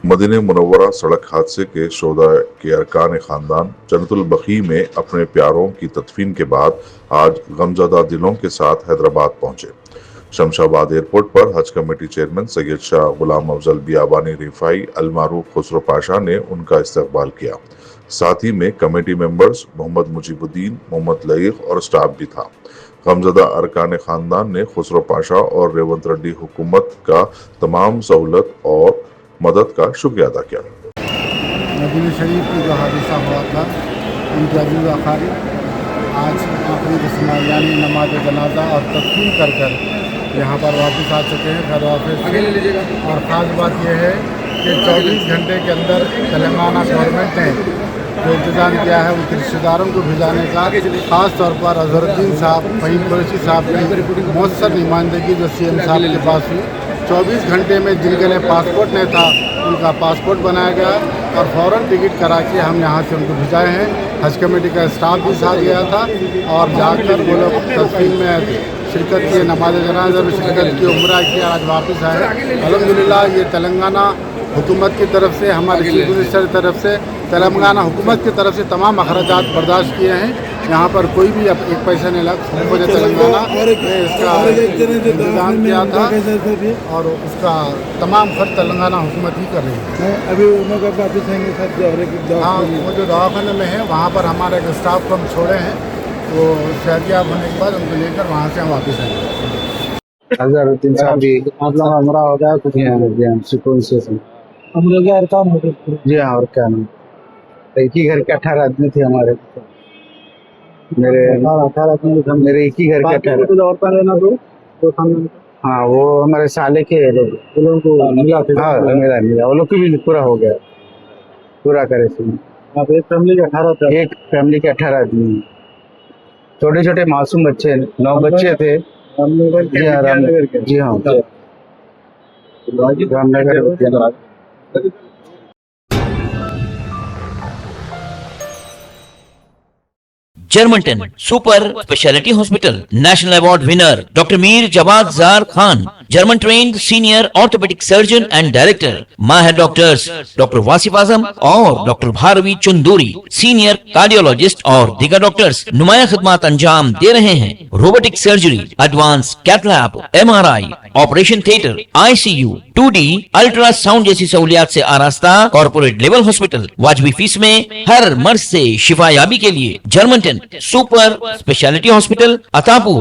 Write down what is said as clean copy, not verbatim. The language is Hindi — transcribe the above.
मदीने मुनव्वरा सड़क हादसे के शोधा के अरकान खानदान जन्नतुल बकी में अपने प्यारों की तदफीन के बाद आज गमजदा दिलों के साथ हैदराबाद पहुंचे। शमशाबाद एयरपोर्ट पर हज कमेटी चेयरमैन सैयद शाह गुलाम अफजल बियाबानी रिफाई अल मारूफ खुसरो पाशा ने उनका इस्तकबाल किया। साथ ही में कमेटी मेंबर्स मोहम्मद मुजीबुद्दीन, मोहम्मद लईक और स्टाफ भी था। गमजदा अरकान खानदान ने खुसरो पाशा और रेवंत रेड्डी हुकूमत का तमाम सहूलत और मदद का शुक्रिया अदा किया। मदीना शरीफ में जो हादसा हुआ था उनके अजीज़ अखारी आज आखिरी रस्म यानी नमाज जनाजा और तदफीन कर यहाँ पर वापस आ चुके हैं घर वापस। और ख़ास बात यह है कि 24 घंटे के अंदर तेलंगाना गवर्नमेंट ने जो इंतज़ाम किया है उनके रिश्तेदारों को भिजाने का, ख़ास तौर पर अजहरुद्दीन साहब, फ़हीम कुरैशी साहब की मौसर नुमाइंदगी जो CM साहब के पास हुई, 24 घंटे में जिनके लिए पासपोर्ट नहीं था उनका पासपोर्ट बनाया गया और फ़ौरन टिकट करा के हम यहाँ से उनको भिजाए हैं। हज कमेटी का स्टाफ भी साथ गया था और जाकर वो लोग तदफीन में शिरकत की, नमाज जनाजा में शिरकत की, उम्रा किया, आज वापस आए। अल्हम्दुलिल्लाह ये तेलंगाना हुकूमत की तरफ से, हमारे चीफ मिनिस्टर की तरफ से, तेलंगाना हुकूमत की तरफ से तमाम अखराजात बर्दाश्त किए हैं। यहाँ पर कोई भी अब एक पैसा नहीं लगा। मुझे तेलंगाना ने इसका इंतजाम किया था और उसका तमाम खर्च तेलंगाना हुकूमत ही कर रही है। अभी वापस आएंगे सर? हाँ, वो जो दवाखाने में है वहाँ पर हमारे एक स्टाफ को हम छोड़े हैं, तो सेहतियाब होने के बाद उनको लेकर वहाँ से हम वापस आएंगे। अजहरुद्दीन साहब भी मतलब हमरा हो गया कुछ सुकून से हम लोग यार काम जी हाँ। और क्या नाम, एक ही घर के 18 आदमी थे हमारे, मेरे 18 आदमी, मेरे एक ही घर के 18 औरतें लेना तो हाँ वो हमारे साले के लोगों को मिला था। हाँ मिला वो लोग को भी पूरा हो गया, पूरा करे थे। आप एक फैमिली के 18 थे? एक फैमिली के 18 आदमी, छोटे छोटे मासूम बच्चे, 9 बच्चे थे। जी हाँ Ramnagar. Germanten super speciality hospital, national award winner doctor Mir Jawad Zar Khan, German trained senior orthopaedic surgeon and director, माहिर डॉक्टर्स डॉक्टर वासिफ आजम और doctor Bharavi Chanduri, senior cardiologist और दीगर डॉक्टर्स नुमाया खिदमत अंजाम दे रहे हैं। Robotic surgery, advance cath lab, MRI, operation theatre, ICU, 2D ultrasound जैसी सहूलियात से आरास्ता कॉर्पोरेट लेवल हॉस्पिटल, वाजबी फीस में हर मर्ज से शिफायाबी के लिए Germanton super speciality hospital, Attapur.